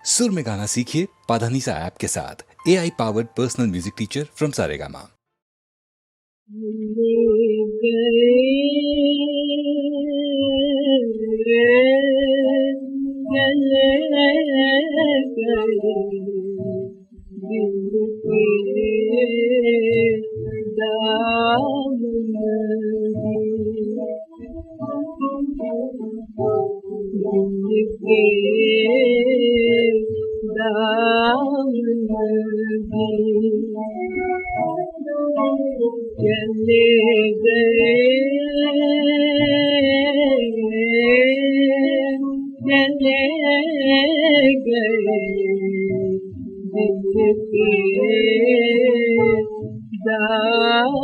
सुर में गाना सीखिए पाधानीसा ऐप के साथ। AI powered personal music teacher from Saregama. चले गए दिल के दामन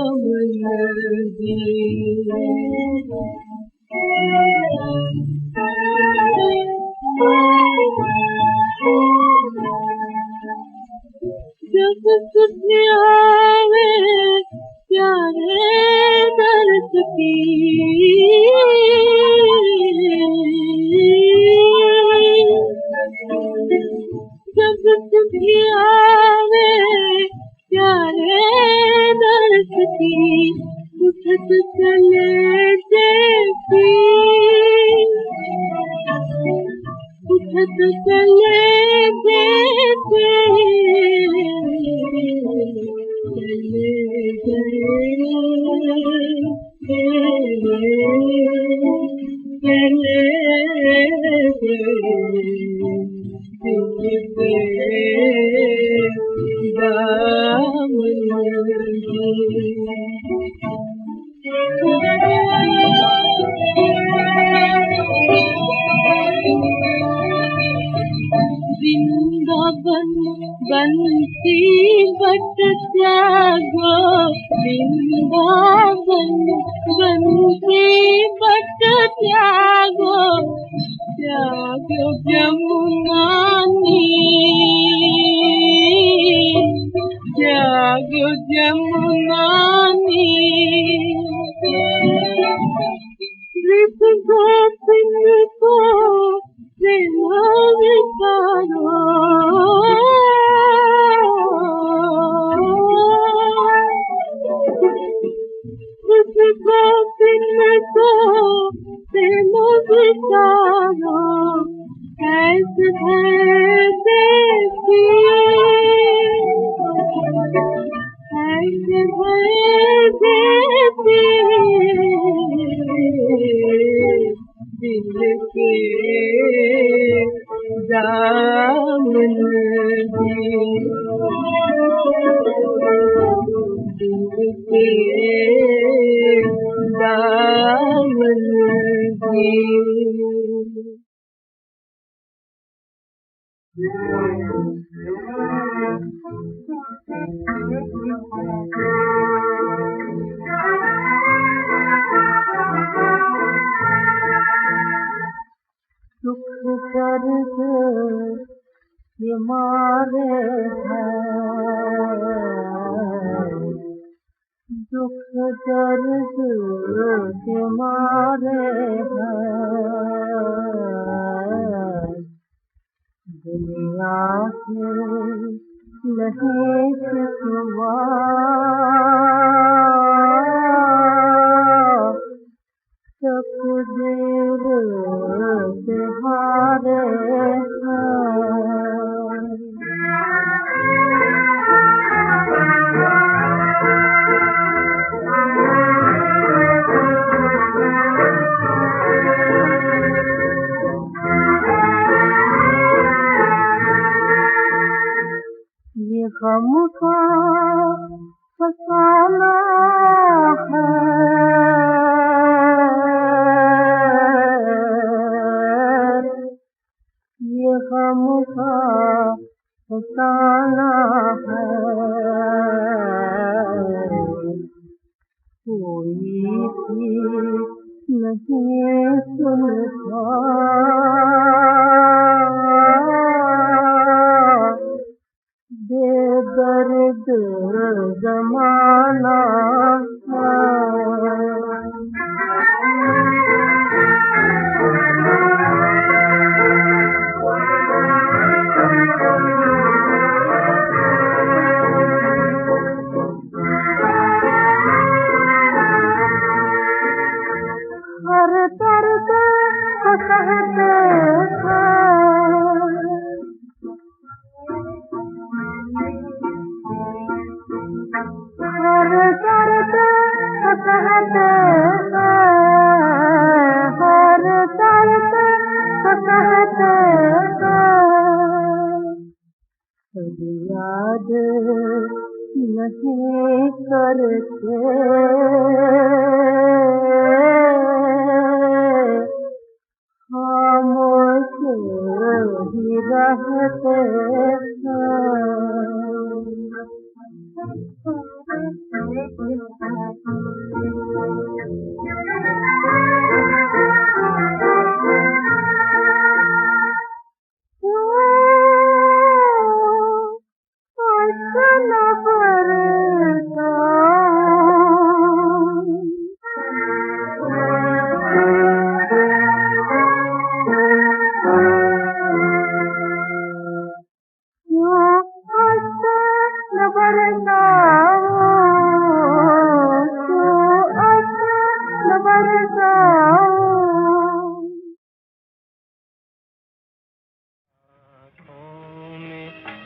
जब तुझे आवे प्यारे दर्द की जब तुझे आवे प्यारे दर्द की उठत चले देखी उठत चले देखी चले वृंदावन बंसी बट त्यागो वृंदावन बंसी बट त्यागो त्यागो जमुना त्यागो जमुना कृत गोपिन को प्रेम विचारो कृत गोपिन को प्रेम विचारो कैसे है देखी कैसे है देखी दिल के दामन दिल के दामन दुख दर्द ये मारे हैं दुख दर्द ये मारे हैं दुनिया से नहीं शिकवा तकदीर से हारे ये गम का फसाना है ये गम का फसाना है कोई भी नहीं सुनता बेदर्द जमाना याद नहीं करते खामोश ही रहते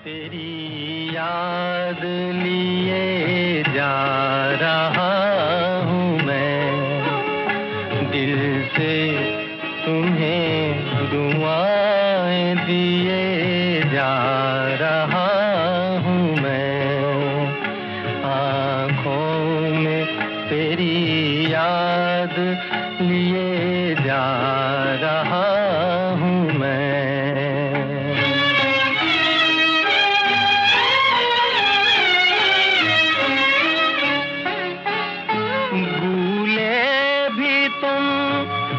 तेरी याद लिए जा रहा हूँ मैं, दिल से तुम्हें दुआएं दिए जा रहा हूँ मैं, आँखों में तेरी याद लिए जा रहा हूँ मैं।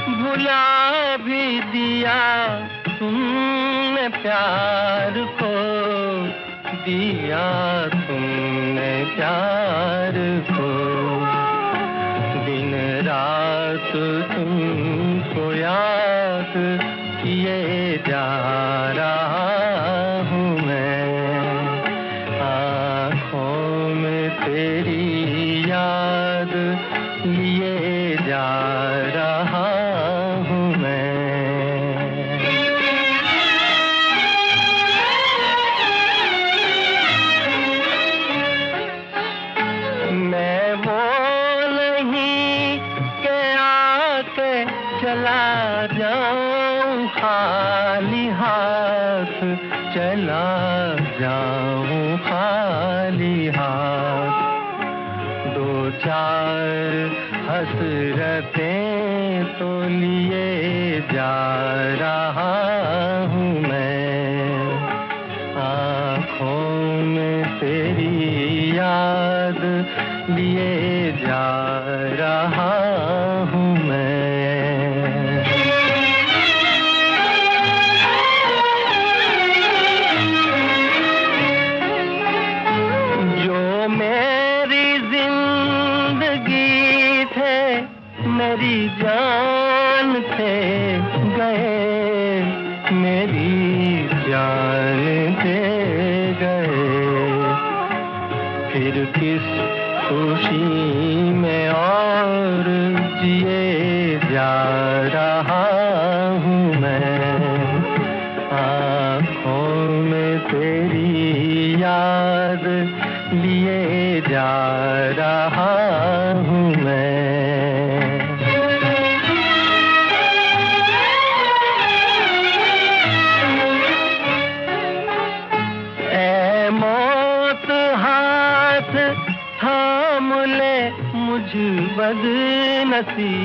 भुला भी दिया तुमने प्यार को, दिया तुमने प्यार को, दिन रात तुमको याद किए जा रहा हूँ मैं, आँखों में तेरी याद लिए जा रहा हूँ मैं। मैं वो नहीं कि आके चला जाऊँ खाली हाथ, चला जाऊँ खाली हाथ, दो चार हसरतें तो लिए जा रहा हूँ मैं, आँखों में तेरी याद लिए जा रहा हूँ मैं। जो मेरी जिंदगी थे, मेरी जान थे, गए मेरी जान दे गए, फिर किस खुशी में और जिए जा रहा हूँ मैं, आँखों में तेरी याद लिए जा रहा हूँ मैं। ऐ मौत हाथ थाम ले मुझ बदनसीब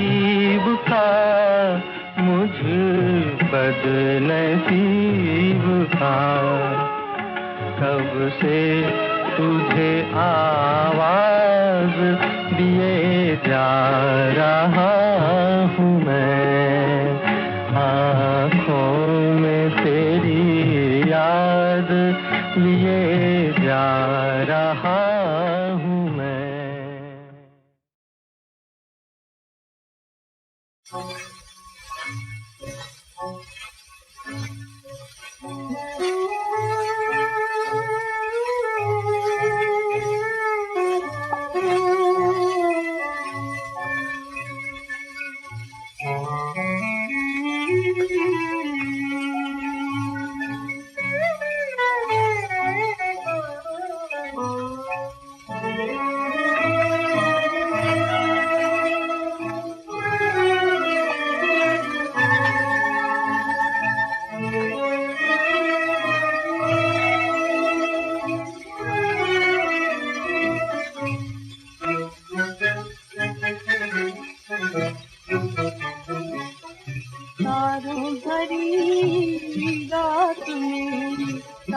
का, मुझ बदनसीब का, कब से तुझे आवाज दिए जा रहा हूँ मैं, आँखों में तेरी याद लिए जा रहा हूँ मैं।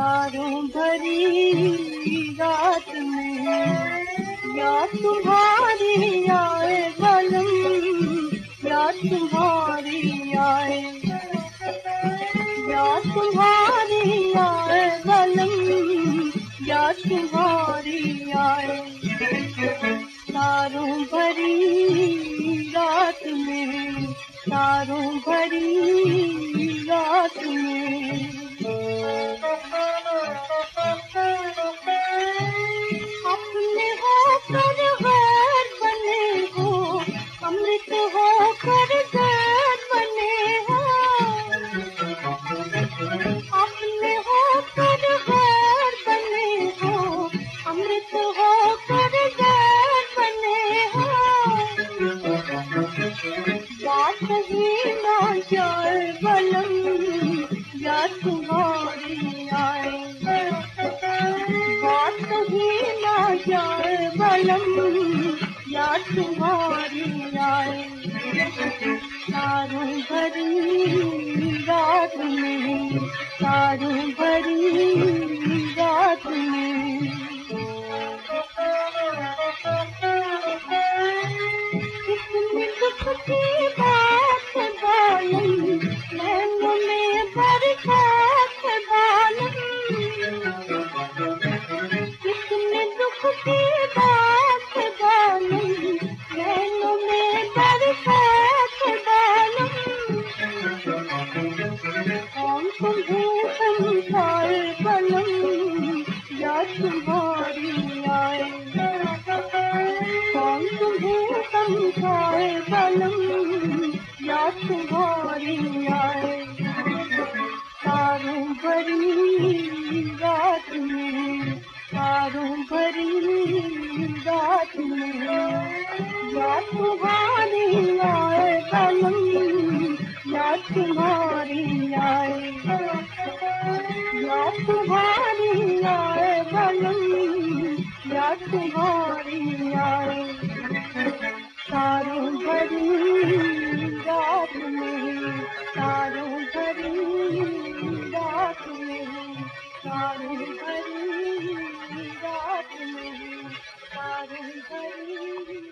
तारों भरी रात में या तुम्हारी आए बलम, या तुम्हारी आए, या तुम्हारी आए बलम, या तुम्हारी आए। तारों भरी रात में, तारों भरी रात में अपने होकर गैर बने हो, अमृत होकर गैर बने हो। अपने होकर गैर बने हो, अमृत होकर गैर बने हो। बात ही ना जाए बलम, या तुम्हारी आए। बात ही ना जाए बलम, या तुम्हारी आए। तारों भरी रात में, तारों भरी रात में कितनी दुख की बात बालम, नैनों में बरसात बालम। कितनी दुख की बात बालम, नैनों में बरसात बालम। कौन तुम्हें समझाए बलम, या तुम्हारी आए। कौन तुम्हें समझाए बलम, या तुम्हारी आए। तारों भरी रात में, तारों भरी रात में या तुम्हारी आए बलम, या तुम्हारी आए। या तुम्हारी आए बलम, या तुम्हारी आए। तारों भरी रात में, तारों भरी रात में, तारों भरी रात में, तारों भरी।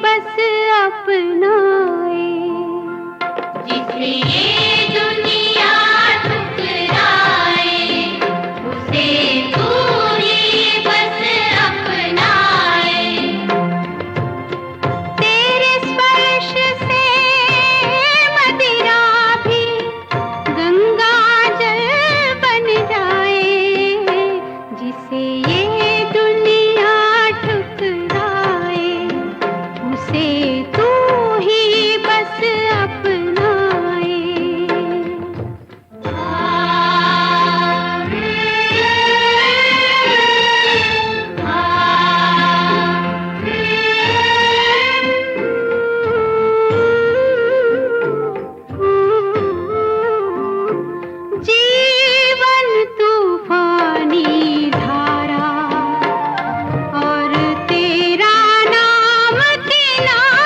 बस अपनाए। जिसे ये दुनिया ठुकराए, उसे तू ही बस अपनाए। तेरे स्पर्श से मदिरा भी गंगा जल बन जाए। जिसे ये दुनिया ठुकराए, उसे तू ही बस अपनाए। जीवन तूफानी धारा और तेरा नाम किनारा।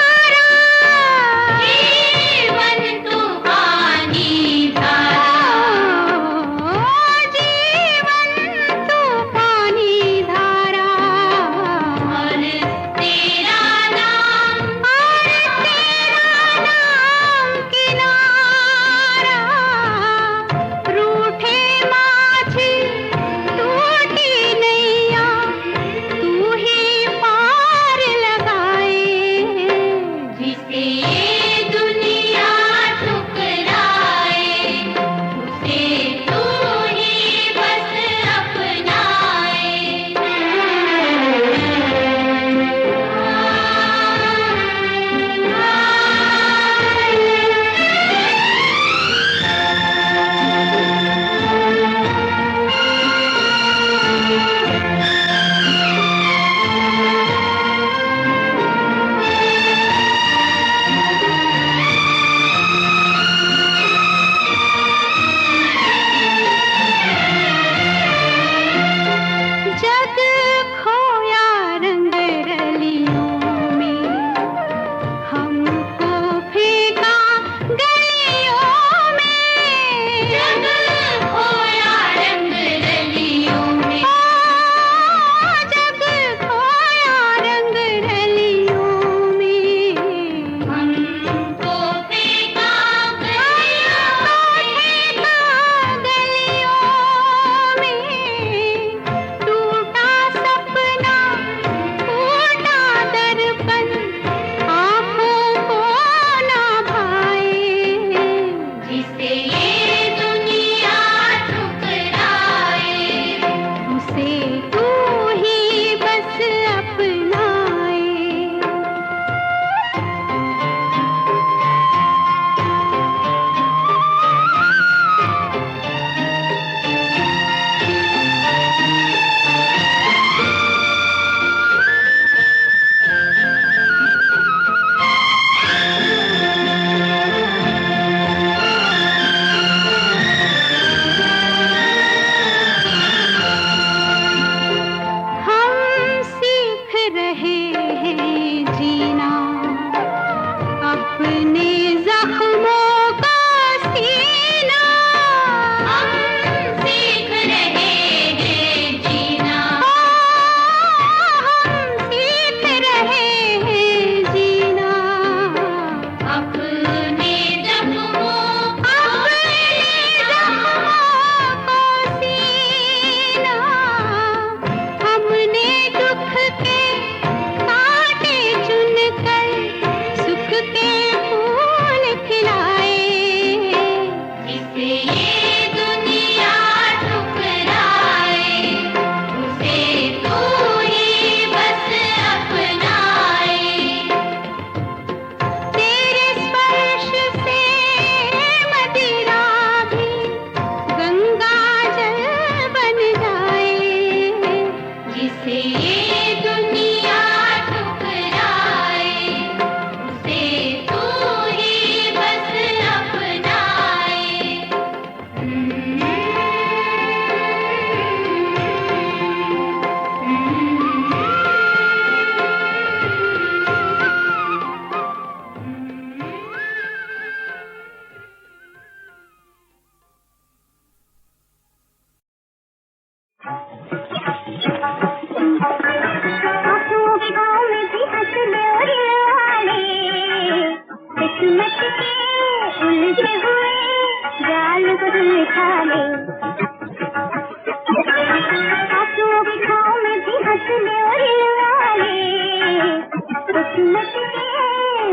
किस्मत के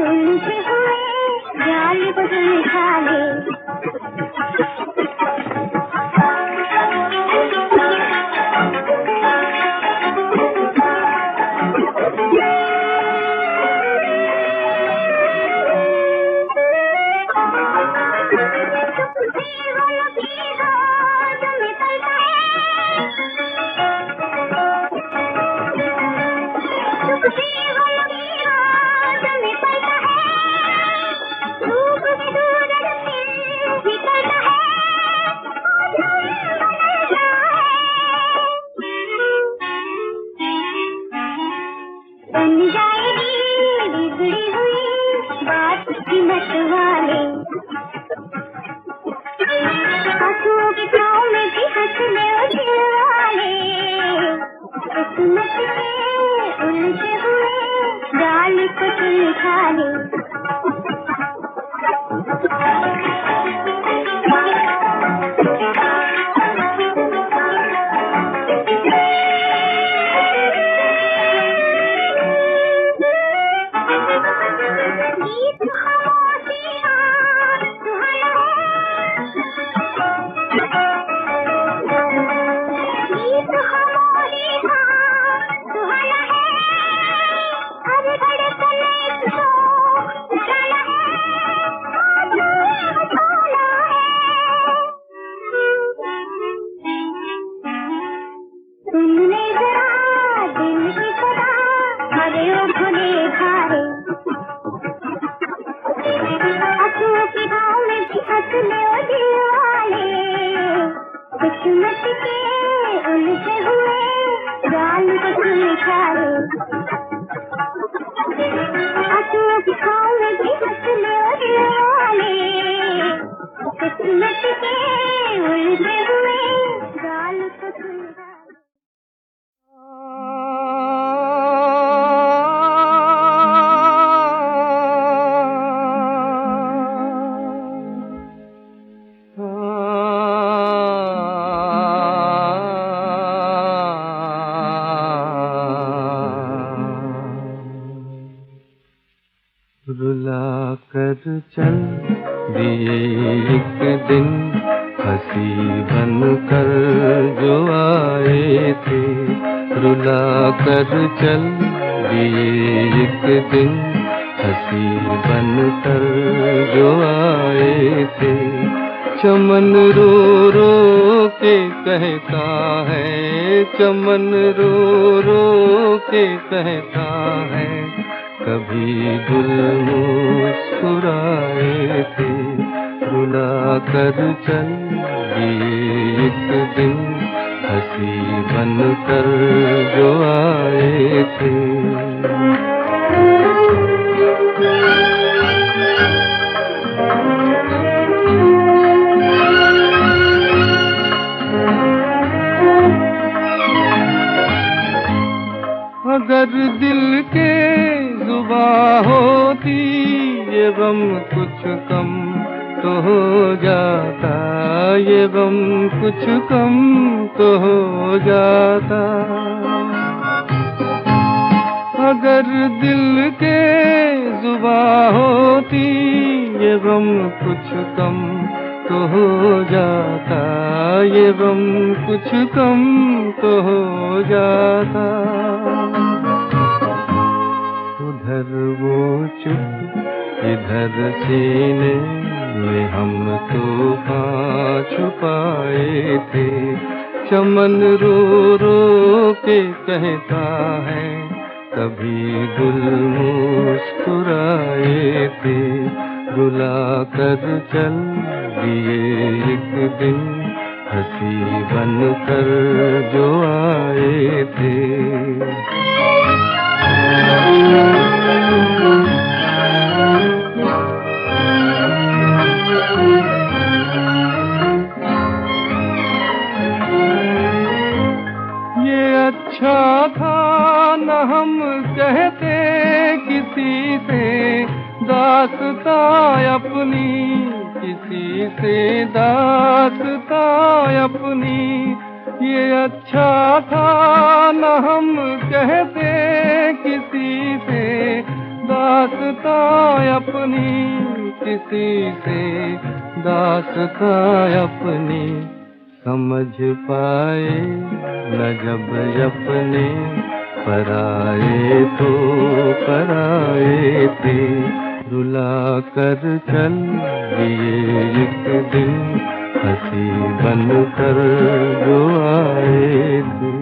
उलझे हुए जाल को सुलझा ले। रुला कर चल दिए एक दिन हंसी बनकर जो आए थे। रुला कर चल दिए एक दिन हंसी बनकर जो आए थे। चमन रो रो के कहता है, चमन रो रो के कहता है, कभी गुल मुस्कुराए थे। रुला कर चल दिए एक दिन हंसी बनकर जो आए थे। अगर दिल के जुबां होती ये गम कुछ कम तो हो जाता, ये गम कुछ कम तो हो जाता। अगर दिल के जुबां होती ये गम कुछ कम तो हो जाता, ये गम कुछ कम तो हो जाता। उधर वो चुप इधर सीने में हम तूफान छुपाए थे। चमन रो रो के कहता है, कभी गुल मुस्कुराए थे। रुला कर चल दिए एक दिन हंसी बनकर जो आए थे। ये अच्छा था न हम कहते किसी से दास्तां अपनी, किसी से दास्तां अपनी। ये अच्छा था न हम कहते किसी से दास्तां अपनी किसी से, दास्तां अपनी समझ पाए न जब अपने पराए तो पराए थे, रुला कर चल दिए एक दिन हंसी बन कर जो आए थे।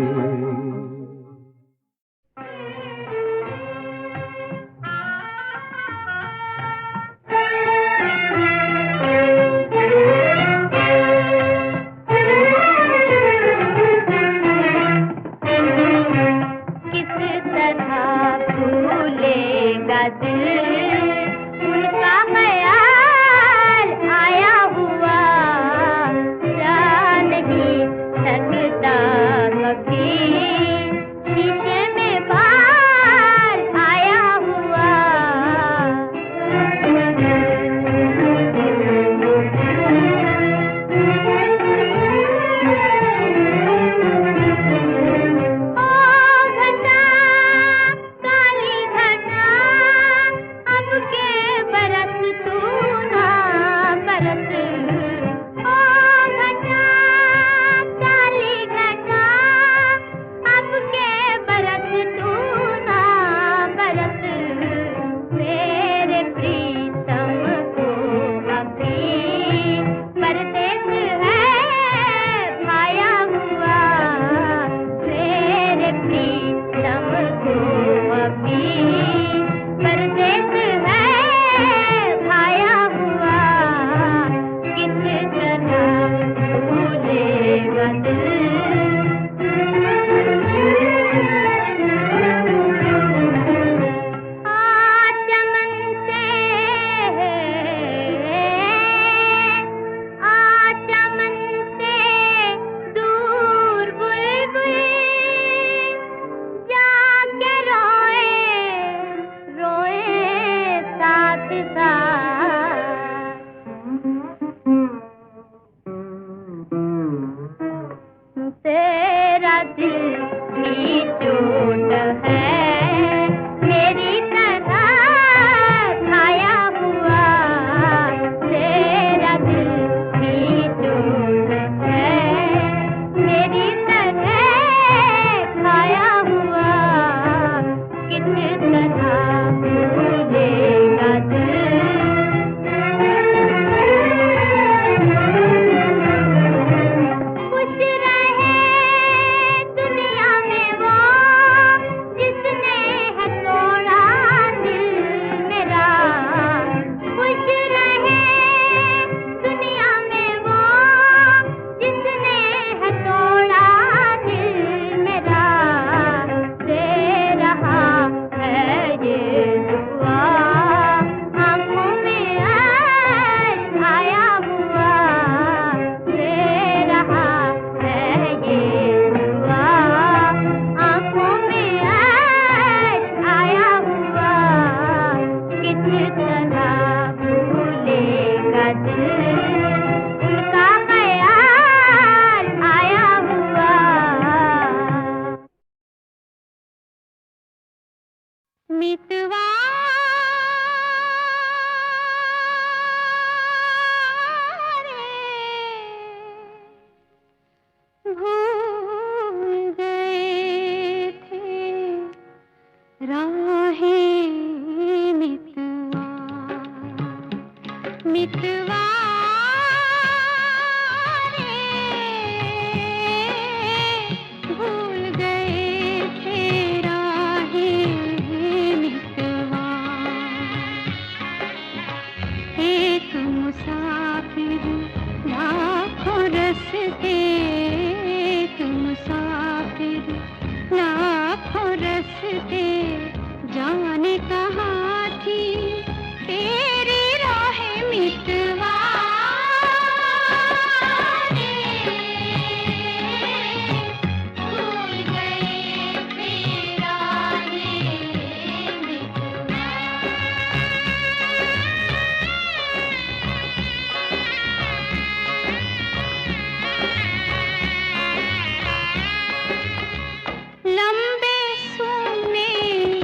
लंबे सोने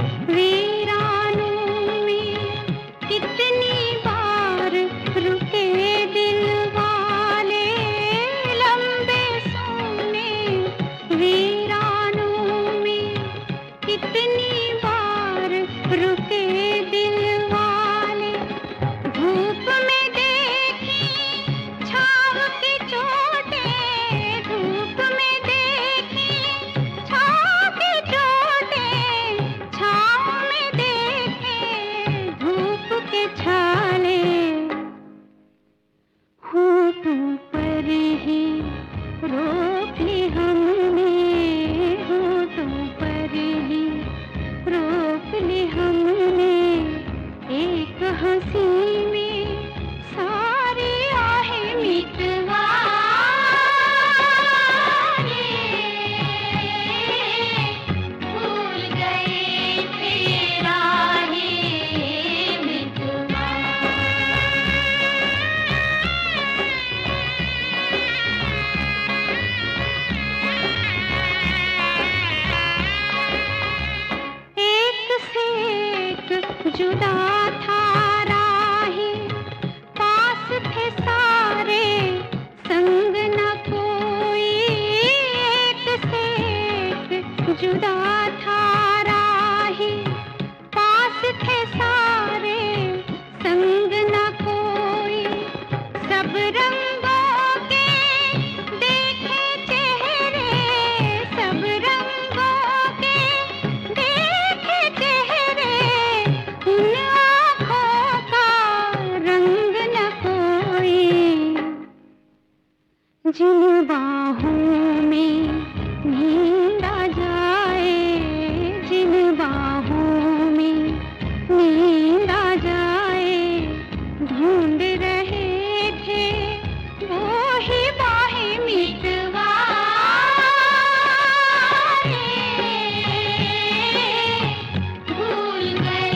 जुदा था राही, पास थे सारे, संग न कोई, एक से एक जुदा था राही, पास थे सारे, संग न कोई, सब रंगों के देखे चेहरे, सब रंगों के देखे चेहरे, उन आँखों का रंग न कोई, जिन बाहों में नींद आ जाए, जिन बाहों में नींद आ जाए, ढूंढ रहे थे वो ही बाहें मितवाए, भूल गए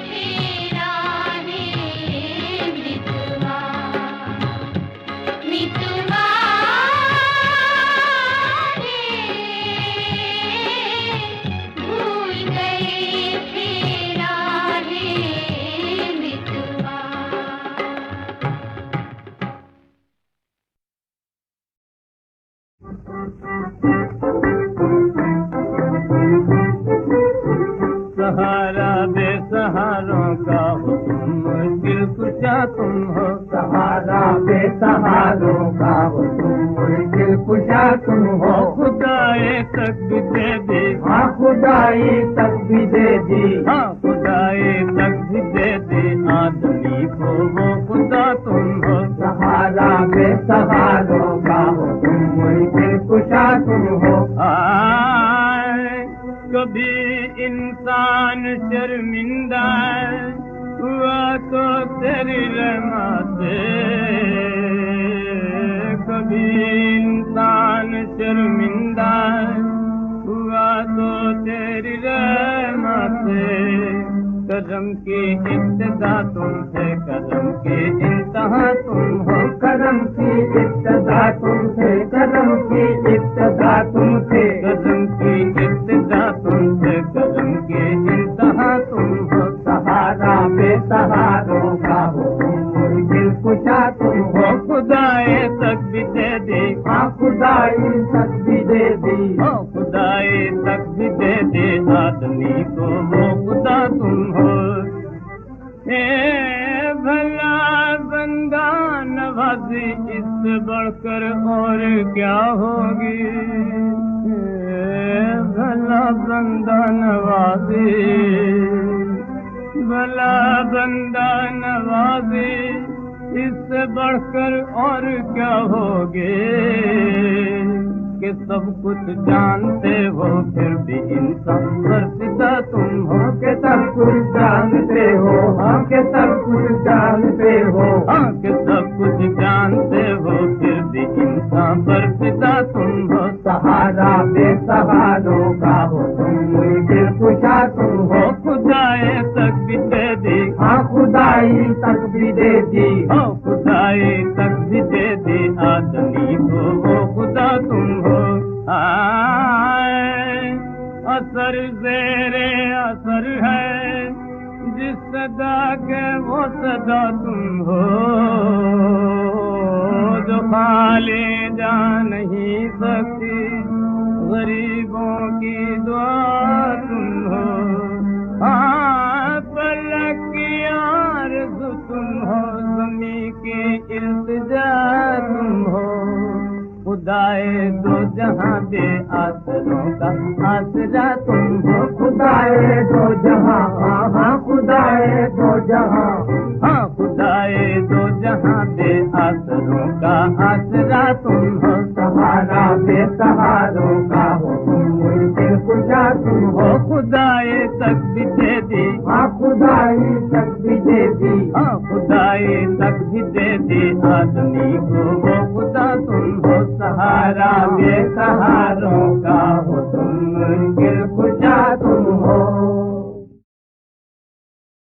थे राहें मितवा, मितवा भूल गए थे राहें मितवा। सहारा बेसहारों का हो तुम, दिल कुशा तुम हो। सहारा बेसहारों का हो तुम, दिल कुशा तुम हो। खुदाए तक भी दे दी, हाँ खुदाई तक भी दे दी, हाँ खुदाए तक भी दे दी, आदमी को वो खुदा तुम हो। सहारा बेसहारों का हो तुम, दिल कुशा तुम हो। कभी इंसान शर्मिंदा हुआ तो तेरी रहमत से, कभी इंसान शर्मिंदा हुआ तो तेरी रहमत से, करम की इब्तिदा तुमसे, करम की इंतहा तुम हो। करम की इब्तिदा तुमसे, करम की इब्तिदा तुमसे, करम की इब्तिदा तुमसे, करम की इंतहा तुम हो। सहारा बेसहारों का हो तुम, दिल कुशा तुम हो। खुदाए तक भी दे दी, हाँ खुदाई तक भी दे दी, हो खुदाए तक भी दे दे, आदमी को वो खुदा तुम हो। भला बंदा नवाजी इससे बढ़कर और क्या होगी, भला बंदा नवाजी, भला बंदा नवाजी इससे बढ़कर और क्या होगे, कि सब कुछ जानते हो फिर भी इंसान पर फिदा तुम हो। के सब कुछ जानते हो, हाँ के सब कुछ जानते हो, हाँ कि सब कुछ जानते हो फिर भी इंसान पर फिदा तुम हो। सहारा बेसहारों का हो तुम, दिल कुशा तुम हो। खुदाए तक भी दे दी, हाँ खुदाई तक भी दे दी, हो खुदाए तक भी दे दी, आदमी को वो खुदा तुम हो। असर ज़ेरे असर है जिस सदा के वो सदा तुम हो, जो खाले जा नहीं सकती गरीबों की दुआ तुम हो। हाँ पलक की आरज़ू तुम हो, ज़मीं की इल्तिजा तुम हो। खुदाए दो जहां दे आसरों का आसरा तुम हो। खुदाए दो जहां, हाँ खुदाए दो जहां, हाँ खुदाए दो जहां दे आसरों का आसरा तुम हो। सहारा बेसहारों का हो तुम, दिल कुशा तुम हो। खुदाए तक भी दे दी, हाँ खुदाई तक भी दे दी, हाँ खुदाए तक भी दे दी, आदमी को वो खुदा तुम हो। सहारा बेसहारों का हो तुम, दिल